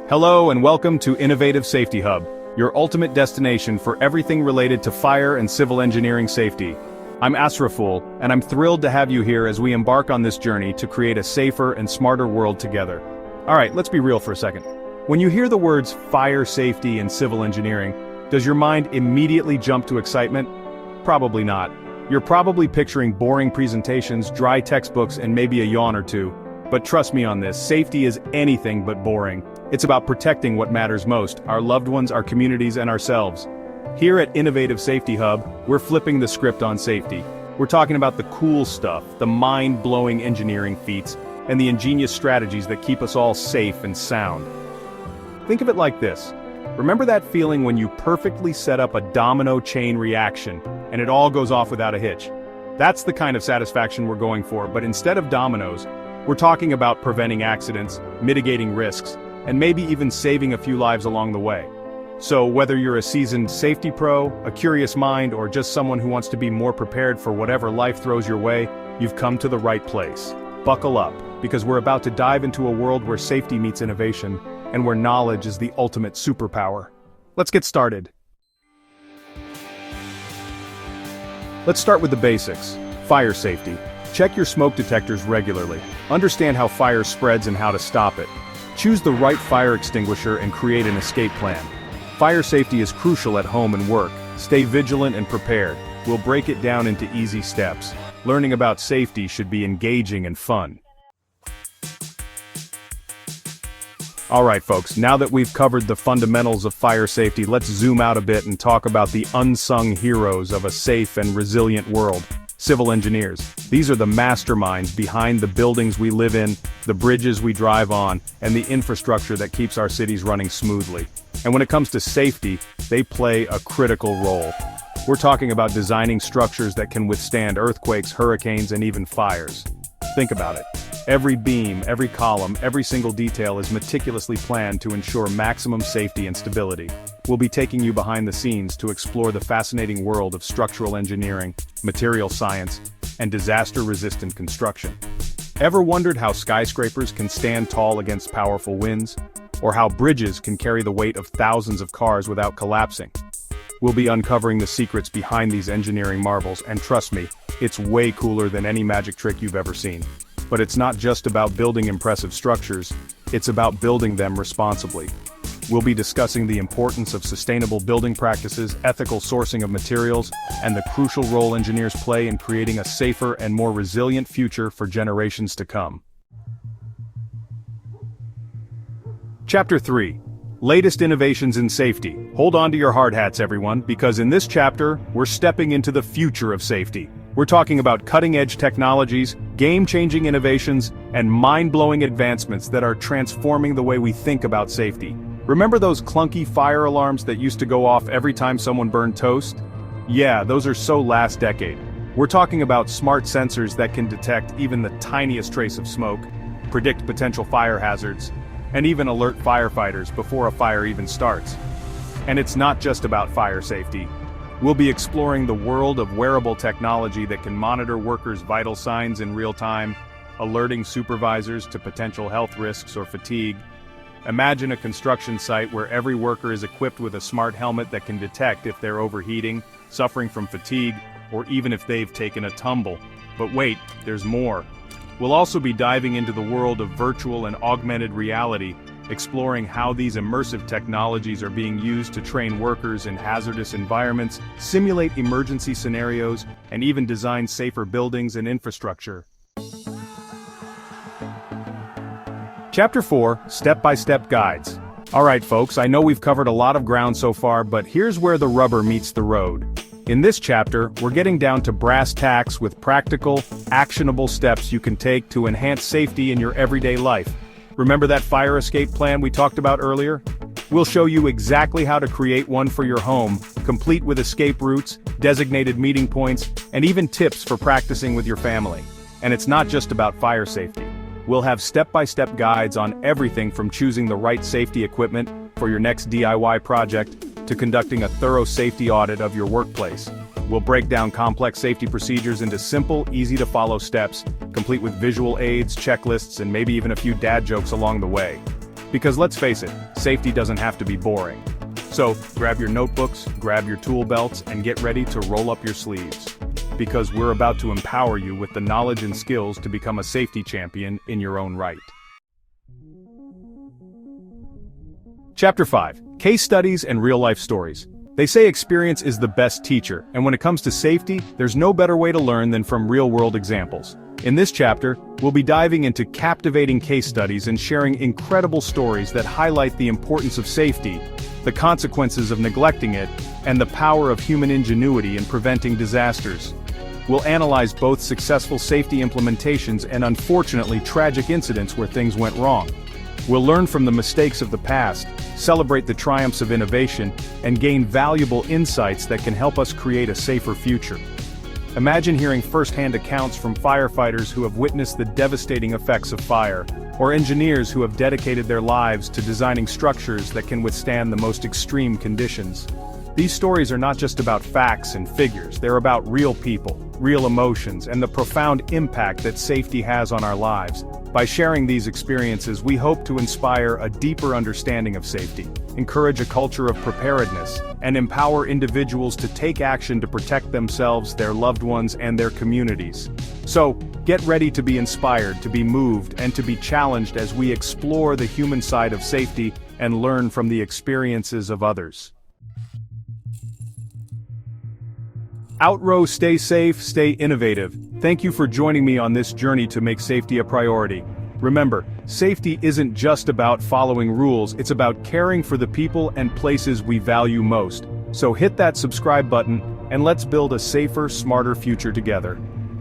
Hello and welcome to Innovative Safety Hub, your ultimate destination for everything related to fire and civil engineering safety. I'm Asraful, and I'm thrilled to have you here as we embark on this journey to create a safer and smarter world together. Alright, let's be real for a second. When you hear the words fire safety and civil engineering, does your mind immediately jump to excitement? Probably not. You're probably picturing boring presentations, dry textbooks, and maybe a yawn or two. But trust me on this, safety is anything but boring. It's about protecting what matters most, our loved ones, our communities, and ourselves. Here at Innovative Safety Hub, we're flipping the script on safety. We're talking about the cool stuff, the mind-blowing engineering feats, and the ingenious strategies that keep us all safe and sound. Think of it like this. Remember that feeling when you perfectly set up a domino chain reaction, and it all goes off without a hitch? That's the kind of satisfaction we're going for, but instead of dominoes, we're talking about preventing accidents, mitigating risks, and maybe even saving a few lives along the way. So whether you're a seasoned safety pro, a curious mind, or just someone who wants to be more prepared for whatever life throws your way, you've come to the right place. Buckle up, because we're about to dive into a world where safety meets innovation, and where knowledge is the ultimate superpower. Let's get started. Let's start with the basics. Fire safety. Check your smoke detectors regularly. Understand how fire spreads and how to stop it. Choose the right fire extinguisher and create an escape plan. Fire safety is crucial at home and work. Stay vigilant and prepared. We'll break it down into easy steps. Learning about safety should be engaging and fun. Alright folks, now that we've covered the fundamentals of fire safety, let's zoom out a bit and talk about the unsung heroes of a safe and resilient world. Civil engineers. These are the masterminds behind the buildings we live in, the bridges we drive on, and the infrastructure that keeps our cities running smoothly. And when it comes to safety, they play a critical role. We're talking about designing structures that can withstand earthquakes, hurricanes, and even fires. Think about it. Every beam, every column, every single detail is meticulously planned to ensure maximum safety and stability. We'll be taking you behind the scenes to explore the fascinating world of structural engineering, material science, and disaster-resistant construction. Ever wondered how skyscrapers can stand tall against powerful winds? Or how bridges can carry the weight of thousands of cars without collapsing? We'll be uncovering the secrets behind these engineering marvels, and trust me, it's way cooler than any magic trick you've ever seen. But it's not just about building impressive structures, it's about building them responsibly. We'll be discussing the importance of sustainable building practices, ethical sourcing of materials, and the crucial role engineers play in creating a safer and more resilient future for generations to come. Chapter 3. Latest innovations in safety. Hold on to your hard hats, everyone, because in this chapter, we're stepping into the future of safety. We're talking about cutting-edge technologies, game-changing innovations, and mind-blowing advancements that are transforming the way we think about safety. Remember those clunky fire alarms that used to go off every time someone burned toast? Yeah, those are so last decade. We're talking about smart sensors that can detect even the tiniest trace of smoke, predict potential fire hazards, and even alert firefighters before a fire even starts. And it's not just about fire safety. We'll be exploring the world of wearable technology that can monitor workers' vital signs in real time, alerting supervisors to potential health risks or fatigue. Imagine a construction site where every worker is equipped with a smart helmet that can detect if they're overheating, suffering from fatigue, or even if they've taken a tumble. But wait, there's more. We'll also be diving into the world of virtual and augmented reality, exploring how these immersive technologies are being used to train workers in hazardous environments, simulate emergency scenarios, and even design safer buildings and infrastructure. Chapter 4, Step-by-Step Guides. Alright folks, I know we've covered a lot of ground so far, but here's where the rubber meets the road. In this chapter, we're getting down to brass tacks with practical, actionable steps you can take to enhance safety in your everyday life. Remember that fire escape plan we talked about earlier? We'll show you exactly how to create one for your home, complete with escape routes, designated meeting points, and even tips for practicing with your family. And it's not just about fire safety. We'll have step-by-step guides on everything from choosing the right safety equipment for your next DIY project to conducting a thorough safety audit of your workplace. We'll break down complex safety procedures into simple, easy-to-follow steps, complete with visual aids, checklists, and maybe even a few dad jokes along the way. Because let's face it, safety doesn't have to be boring. So, grab your notebooks, grab your tool belts, and get ready to roll up your sleeves. Because we're about to empower you with the knowledge and skills to become a safety champion in your own right. Chapter 5. Case Studies and Real-Life Stories. They say experience is the best teacher, and when it comes to safety, there's no better way to learn than from real-world examples. In this chapter, we'll be diving into captivating case studies and sharing incredible stories that highlight the importance of safety, the consequences of neglecting it, and the power of human ingenuity in preventing disasters. We'll analyze both successful safety implementations and unfortunately tragic incidents where things went wrong. We'll learn from the mistakes of the past, celebrate the triumphs of innovation, and gain valuable insights that can help us create a safer future. Imagine hearing first-hand accounts from firefighters who have witnessed the devastating effects of fire, or engineers who have dedicated their lives to designing structures that can withstand the most extreme conditions. These stories are not just about facts and figures, they're about real people, real emotions, and the profound impact that safety has on our lives. By sharing these experiences, we hope to inspire a deeper understanding of safety, encourage a culture of preparedness, and empower individuals to take action to protect themselves, their loved ones, and their communities. So, get ready to be inspired, to be moved, and to be challenged as we explore the human side of safety and learn from the experiences of others. Outrow, stay safe, stay innovative. Thank you for joining me on this journey to make safety a priority. Remember, safety isn't just about following rules, it's about caring for the people and places we value most. So hit that subscribe button, and let's build a safer, smarter future together.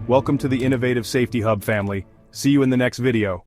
Welcome to the Innovative Safety Hub family. See you in the next video.